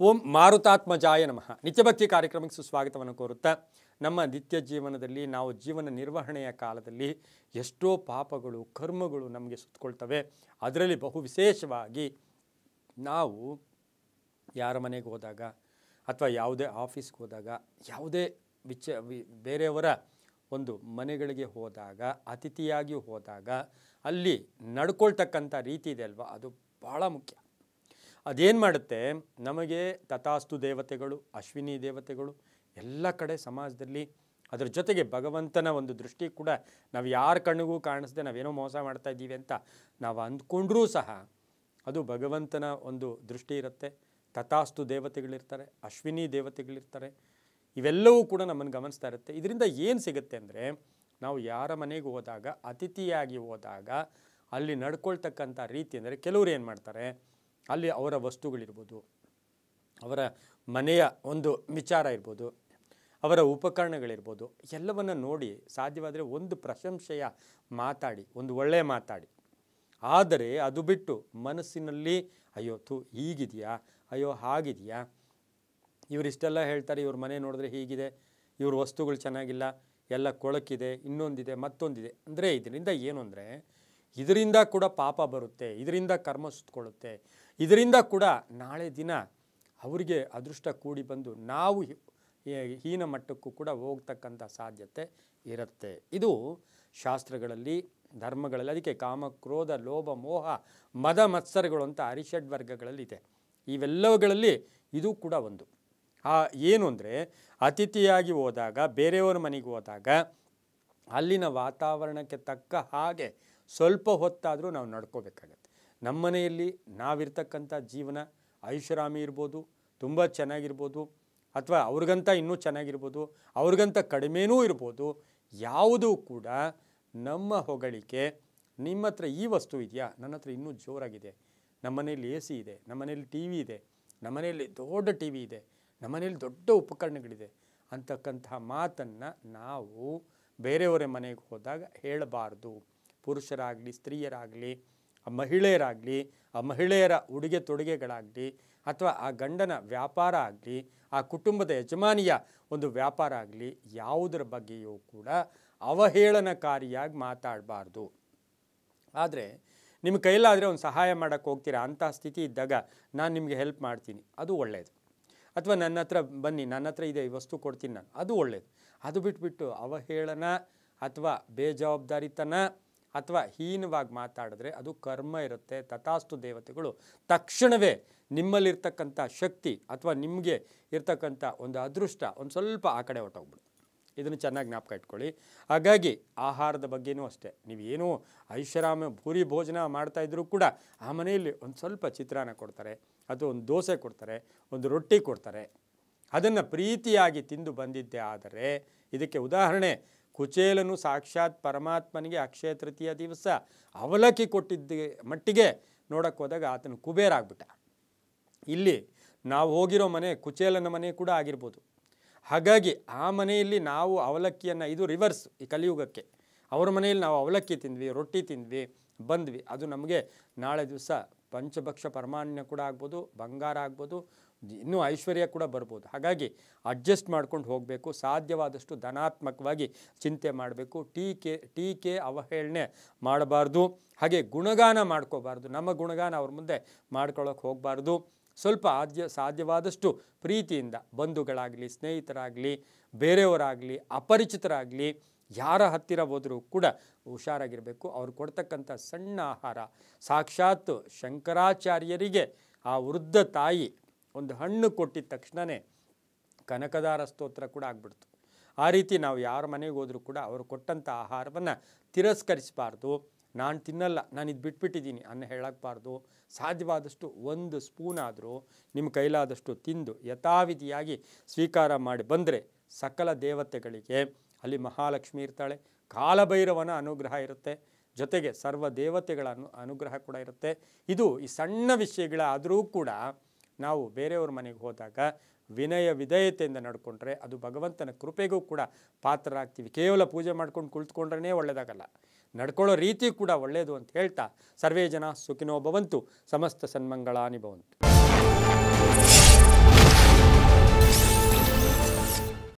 ಓಂ ಮಾರುತಾತ್ಮಜಾಯ ನಮಃ. ನಿತ್ಯಭಕ್ತಿ ಕಾರ್ಯಕ್ರಮಕ್ಕೆ ಸುಸ್ವಾಗತವನ್ನು ಕೋರುತ್ತಾ, ನಮ್ಮ ನಿತ್ಯ ಜೀವನದಲ್ಲಿ ನಾವು ಜೀವನ ನಿರ್ವಹಣೆಯ ಕಾಲದಲ್ಲಿ ಎಷ್ಟೋ ಪಾಪಗಳು ಕರ್ಮಗಳು ನಮಗೆ ಸುತ್ತಕೊಳ್ತವೆ. ಅದರಲ್ಲಿ ಬಹು ವಿಶೇಷವಾಗಿ ನಾವು ಯಾರ ಮನೆಗೆ ಹೋದಾಗ ಅಥವಾ ಯಾವುದೇ ಆಫೀಸ್ಗೆ ಹೋದಾಗ ಯಾವುದೇ ಬೇರೆಯವರ ಒಂದು ಮನೆಗಳಿಗೆ ಹೋದಾಗ ಅತಿಥಿಯಾಗಿ ಹೋದಾಗ ಅಲ್ಲಿ ನಡ್ಕೊಳ್ತಕ್ಕಂಥ ರೀತಿ ಇದೆ ಅಲ್ವಾ, ಅದು ಭಾಳ ಮುಖ್ಯ. ಅದೇನು ಮಾಡುತ್ತೆ, ನಮಗೆ ತಥಾಸ್ತು ದೇವತೆಗಳು, ಅಶ್ವಿನಿ ದೇವತೆಗಳು ಎಲ್ಲ ಕಡೆ ಸಮಾಜದಲ್ಲಿ, ಅದರ ಜೊತೆಗೆ ಭಗವಂತನ ಒಂದು ದೃಷ್ಟಿ ಕೂಡ ನಾವು ಯಾರ ಕಣ್ಣಿಗೂ ಕಾಣಿಸದೆ ನಾವೇನೋ ಮೋಸ ಮಾಡ್ತಾ ಇದ್ದೀವಿ ಅಂತ ನಾವು ಅಂದ್ಕೊಂಡ್ರೂ ಸಹ ಅದು ಭಗವಂತನ ಒಂದು ದೃಷ್ಟಿ ಇರುತ್ತೆ. ತಥಾಸ್ತು ದೇವತೆಗಳಿರ್ತಾರೆ, ಅಶ್ವಿನಿ ದೇವತೆಗಳಿರ್ತಾರೆ, ಇವೆಲ್ಲವೂ ಕೂಡ ನಮ್ಮನ್ನು ಗಮನಿಸ್ತಾ ಇರುತ್ತೆ. ಇದರಿಂದ ಏನು ಸಿಗುತ್ತೆ ಅಂದರೆ, ನಾವು ಯಾರ ಮನೆಗೆ ಹೋದಾಗ ಅತಿಥಿಯಾಗಿ ಹೋದಾಗ ಅಲ್ಲಿ ನಡ್ಕೊಳ್ತಕ್ಕಂಥ ರೀತಿ ಅಂದರೆ, ಕೆಲವರು ಏನು ಮಾಡ್ತಾರೆ, ಅಲ್ಲಿ ಅವರ ವಸ್ತುಗಳಿರ್ಬೋದು, ಅವರ ಮನೆಯ ಒಂದು ವಿಚಾರ ಇರ್ಬೋದು, ಅವರ ಉಪಕರಣಗಳಿರ್ಬೋದು, ಎಲ್ಲವನ್ನು ನೋಡಿ ಸಾಧ್ಯವಾದರೆ ಒಂದು ಪ್ರಶಂಸೆಯ ಮಾತಾಡಿ, ಒಂದು ಒಳ್ಳೆಯ ಮಾತಾಡಿ. ಆದರೆ ಅದು ಬಿಟ್ಟು ಮನಸ್ಸಿನಲ್ಲಿ ಅಯ್ಯೋ ಹೀಗಿದೆಯಾ, ಅಯ್ಯೋ ಹಾಗಿದೆಯಾ, ಇವರಿಷ್ಟೆಲ್ಲ ಹೇಳ್ತಾರೆ, ಇವ್ರ ಮನೆ ನೋಡಿದ್ರೆ ಹೀಗಿದೆ, ಇವ್ರ ವಸ್ತುಗಳು ಚೆನ್ನಾಗಿಲ್ಲ, ಎಲ್ಲ ಕೊಳಕಿದೆ, ಇನ್ನೊಂದಿದೆ, ಮತ್ತೊಂದಿದೆ ಅಂದರೆ ಇದರಿಂದ ಏನು ಅಂದರೆ, ಇದರಿಂದ ಕೂಡ ಪಾಪ ಬರುತ್ತೆ, ಇದರಿಂದ ಕರ್ಮ ಸುತ್ತಕೊಳ್ಳುತ್ತೆ, ಇದರಿಂದ ಕೂಡ ನಾಳೆ ದಿನ ಅವರಿಗೆ ಅದೃಷ್ಟ ಕೂಡಿ ಬಂದು ನಾವು ಹೀನ ಮಟ್ಟಕ್ಕೂ ಕೂಡ ಹೋಗ್ತಕ್ಕಂಥ ಸಾಧ್ಯತೆ ಇರುತ್ತೆ. ಇದು ಶಾಸ್ತ್ರಗಳಲ್ಲಿ, ಧರ್ಮಗಳಲ್ಲಿ, ಅದಕ್ಕೆ ಕಾಮ, ಕ್ರೋಧ, ಲೋಭ, ಮೋಹ, ಮದ, ಮತ್ಸರಗಳು ಅಂತ ಅರಿಷಡ್ ವರ್ಗಗಳಲ್ಲಿದೆ. ಇವೆಲ್ಲವುಗಳಲ್ಲಿ ಇದು ಕೂಡ ಒಂದು. ಏನು ಅಂದರೆ, ಅತಿಥಿಯಾಗಿ ಹೋದಾಗ, ಬೇರೆಯವರ ಮನೆಗೆ ಹೋದಾಗ ಅಲ್ಲಿನ ವಾತಾವರಣಕ್ಕೆ ತಕ್ಕ ಹಾಗೆ ಸ್ವಲ್ಪ ಹೊತ್ತಾದರೂ ನಾವು ನಡ್ಕೋಬೇಕಾಗತ್ತೆ. ನಮ್ಮ ಮನೆಯಲ್ಲಿ ನಾವಿರ್ತಕ್ಕಂಥ ಜೀವನ ಐಷಾರಾಮಿ ಇರ್ಬೋದು, ತುಂಬ ಚೆನ್ನಾಗಿರ್ಬೋದು, ಅಥವಾ ಅವ್ರಿಗಂತ ಇನ್ನೂ ಚೆನ್ನಾಗಿರ್ಬೋದು, ಅವ್ರಿಗಂತ ಕಡಿಮೆನೂ ಇರ್ಬೋದು. ಯಾವುದೂ ಕೂಡ ನಮ್ಮ ಹೊಗಳಿಕೆ, ನಿಮ್ಮ ಹತ್ರ ಈ ವಸ್ತು ಇದೆಯಾ, ನನ್ನ ಹತ್ರ ಇನ್ನೂ ಜೋರಾಗಿದೆ, ನಮ್ಮ ಮನೆಯಲ್ಲಿ ಎ ಸಿ ಇದೆ, ನಮ್ಮ ಮನೆಯಲ್ಲಿ ಟಿ ವಿ ಇದೆ, ನಮ್ಮ ಮನೆಯಲ್ಲಿ ದೊಡ್ಡ ಟಿ ವಿ ಇದೆ, ನಮ್ಮ ಮನೆಯಲ್ಲಿ ದೊಡ್ಡ ಉಪಕರಣಗಳಿದೆ ಅಂತಕ್ಕಂಥ ಮಾತನ್ನು ನಾವು ಬೇರೆಯವರ ಮನೆಗೆ ಹೋದಾಗ ಹೇಳಬಾರ್ದು. ಪುರುಷರಾಗಲಿ, ಸ್ತ್ರೀಯರಾಗಲಿ, ಮಹಿಳೆಯರಾಗಲಿ, ಆ ಮಹಿಳೆಯರ ಉಡುಗೆ ತೊಡುಗೆಗಳಾಗಲಿ, ಅಥವಾ ಆ ಗಂಡನ ವ್ಯಾಪಾರ ಆಗಲಿ, ಆ ಕುಟುಂಬದ ಯಜಮಾನಿಯ ಒಂದು ವ್ಯಾಪಾರ ಆಗಲಿ, ಯಾವುದರ ಬಗ್ಗೆಯೂ ಕೂಡ ಅವಹೇಳನಕಾರಿಯಾಗಿ ಮಾತಾಡಬಾರ್ದು. ಆದರೆ ನಿಮ್ಮ ಕೈಲಾದರೆ ಒಂದು ಸಹಾಯ ಮಾಡೋಕ್ಕೆ ಹೋಗ್ತೀರಾ, ಅಂಥ ಸ್ಥಿತಿ ಇದ್ದಾಗ ನಾನು ನಿಮಗೆ ಹೆಲ್ಪ್ ಮಾಡ್ತೀನಿ, ಅದು ಒಳ್ಳೆಯದು. ಅಥವಾ ನನ್ನ ಹತ್ರ ಬನ್ನಿ, ನನ್ನ ಹತ್ರ ಇದೆ, ಈ ವಸ್ತು ಕೊಡ್ತೀನಿ ನಾನು, ಅದು ಒಳ್ಳೆಯದು. ಅದು ಬಿಟ್ಬಿಟ್ಟು ಅವಹೇಳನ ಅಥವಾ ಬೇಜವಾಬ್ದಾರಿತನ ಅಥವಾ ಹೀನವಾಗಿ ಮಾತಾಡಿದ್ರೆ ಅದು ಕರ್ಮ ಇರುತ್ತೆ. ತಥಾಸ್ತು ದೇವತೆಗಳು ತಕ್ಷಣವೇ ನಿಮ್ಮಲ್ಲಿರ್ತಕ್ಕಂಥ ಶಕ್ತಿ ಅಥವಾ ನಿಮಗೆ ಇರ್ತಕ್ಕಂಥ ಒಂದು ಅದೃಷ್ಟ ಒಂದು ಸ್ವಲ್ಪ ಆ ಕಡೆ ಹೊಟ್ಟೋಗ್ಬಿಡು. ಇದನ್ನು ಚೆನ್ನಾಗಿ ಜ್ಞಾಪಕ ಇಟ್ಕೊಳ್ಳಿ. ಹಾಗಾಗಿ ಆಹಾರದ ಬಗ್ಗೆನೂ ಅಷ್ಟೇ, ನೀವೇನೋ ಐಷಾರಾಮ ಭೂರಿ ಭೋಜನ ಮಾಡ್ತಾಯಿದ್ರೂ ಕೂಡ ಆ ಮನೆಯಲ್ಲಿ ಒಂದು ಸ್ವಲ್ಪ ಚಿತ್ರಾನ್ನ ಕೊಡ್ತಾರೆ, ಅಥವಾ ಒಂದು ದೋಸೆ ಕೊಡ್ತಾರೆ, ಒಂದು ರೊಟ್ಟಿ ಕೊಡ್ತಾರೆ, ಅದನ್ನು ಪ್ರೀತಿಯಾಗಿ ತಿಂದು ಬಂದಿದ್ದೆ. ಆದರೆ ಇದಕ್ಕೆ ಉದಾಹರಣೆ, ಕುಚೇಲನು ಸಾಕ್ಷಾತ್ ಪರಮಾತ್ಮನಿಗೆ ಅಕ್ಷಯ ತೃತೀಯ ದಿವಸ ಅವಲಕ್ಕಿ ಕೊಟ್ಟಿದ್ದ ಮಟ್ಟಿಗೆ ನೋಡೋಕ್ಕೆ ಹೋದಾಗ ಆತನು ಕುಬೇರ ಆಗ್ಬಿಟ್ಟ. ಇಲ್ಲಿ ನಾವು ಹೋಗಿರೋ ಮನೆ ಕುಚೇಲನ ಮನೆ ಕೂಡ ಆಗಿರ್ಬೋದು. ಹಾಗಾಗಿ ಆ ಮನೆಯಲ್ಲಿ ನಾವು ಅವಲಕ್ಕಿಯನ್ನು, ಇದು ರಿವರ್ಸ್ ಈ ಕಲಿಯುಗಕ್ಕೆ, ಅವ್ರ ಮನೆಯಲ್ಲಿ ನಾವು ಅವಲಕ್ಕಿ ತಿಂದ್ವಿ, ರೊಟ್ಟಿ ತಿಂದ್ವಿ, ಬಂದ್ವಿ, ಅದು ನಮಗೆ ನಾಳೆ ದಿವಸ ಪಂಚಭಕ್ಷ ಪರಮಾನ್ನ ಕೂಡ ಆಗ್ಬೋದು, ಬಂಗಾರ ಆಗ್ಬೋದು, ಇನ್ನೂ ಐಶ್ವರ್ಯ ಕೂಡ ಬರ್ಬೋದು. ಹಾಗಾಗಿ ಅಡ್ಜಸ್ಟ್ ಮಾಡ್ಕೊಂಡು ಹೋಗಬೇಕು. ಸಾಧ್ಯವಾದಷ್ಟು ಧನಾತ್ಮಕವಾಗಿ ಚಿಂತೆ ಮಾಡಬೇಕು. ಟೀಕೆ ಅವಹೇಳನೆ ಮಾಡಬಾರ್ದು. ಹಾಗೆ ಗುಣಗಾನ ಮಾಡ್ಕೋಬಾರ್ದು. ನಮ್ಮ ಗುಣಗಾನ ಅವ್ರ ಮುಂದೆ ಮಾಡ್ಕೊಳ್ಳೋಕೆ ಹೋಗಬಾರ್ದು. ಸ್ವಲ್ಪ ಸಾಧ್ಯವಾದಷ್ಟು ಪ್ರೀತಿಯಿಂದ ಬಂಧುಗಳಾಗಲಿ, ಸ್ನೇಹಿತರಾಗಲಿ, ಬೇರೆಯವರಾಗಲಿ, ಅಪರಿಚಿತರಾಗಲಿ, ಯಾರ ಹತ್ತಿರ ಹೋದರೂ ಕೂಡ ಹುಷಾರಾಗಿರಬೇಕು. ಅವ್ರು ಕೊಡ್ತಕ್ಕಂಥ ಸಣ್ಣ ಆಹಾರ, ಸಾಕ್ಷಾತ್ ಶಂಕರಾಚಾರ್ಯರಿಗೆ ಆ ವೃದ್ಧ ತಾಯಿ ಒಂದು ಹಣ್ಣು ಕೊಟ್ಟಿದ ತಕ್ಷಣವೇ ಕನಕದಾರ ಸ್ತೋತ್ರ ಕೂಡ ಆಗ್ಬಿಡ್ತು. ಆ ರೀತಿ ನಾವು ಯಾರ ಮನೆಗೆ ಹೋದರೂ ಕೂಡ ಅವರು ಕೊಟ್ಟಂಥ ಆಹಾರವನ್ನು ತಿರಸ್ಕರಿಸಬಾರ್ದು. ನಾನು ತಿನ್ನಲ್ಲ, ನಾನು ಇದು ಬಿಟ್ಬಿಟ್ಟಿದ್ದೀನಿ ಅನ್ನೋ ಹೇಳಕ್ಬಾರ್ದು. ಸಾಧ್ಯವಾದಷ್ಟು ಒಂದು ಸ್ಪೂನ್ ಆದರೂ ನಿಮ್ಮ ಕೈಲಾದಷ್ಟು ತಿಂದು ಯಥಾವಿಧಿಯಾಗಿ ಸ್ವೀಕಾರ ಮಾಡಿ ಬಂದರೆ ಸಕಲ ದೇವತೆಗಳಿಗೆ, ಅಲ್ಲಿ ಮಹಾಲಕ್ಷ್ಮಿ ಇರ್ತಾಳೆ, ಕಾಲಭೈರವನ ಅನುಗ್ರಹ ಇರುತ್ತೆ, ಜೊತೆಗೆ ಸರ್ವ ದೇವತೆಗಳ ಅನುಗ್ರಹ ಕೂಡ ಇರುತ್ತೆ. ಇದು ಈ ಸಣ್ಣ ವಿಷಯಗಳಾದರೂ ಕೂಡ ನಾವು ಬೇರೆಯವ್ರ ಮನೆಗೆ ಹೋದಾಗ ವಿನಯ ವಿಧೇಯತೆಯಿಂದ ನಡ್ಕೊಂಡ್ರೆ ಅದು ಭಗವಂತನ ಕೃಪೆಗೂ ಕೂಡ ಪಾತ್ರರಾಗ್ತೀವಿ. ಕೇವಲ ಪೂಜೆ ಮಾಡ್ಕೊಂಡು ಕುಳಿತುಕೊಂಡ್ರೇ ಒಳ್ಳೆಯದಾಗಲ್ಲ, ನಡ್ಕೊಳ್ಳೋ ರೀತಿ ಕೂಡ ಒಳ್ಳೆಯದು ಅಂತ ಹೇಳ್ತಾ, ಸರ್ವೇ ಜನ ಸುಖಿನೋ ಭವಂತು, ಸಮಸ್ತ ಸನ್ಮಂಗಳಾನಿ ಭವಂತು.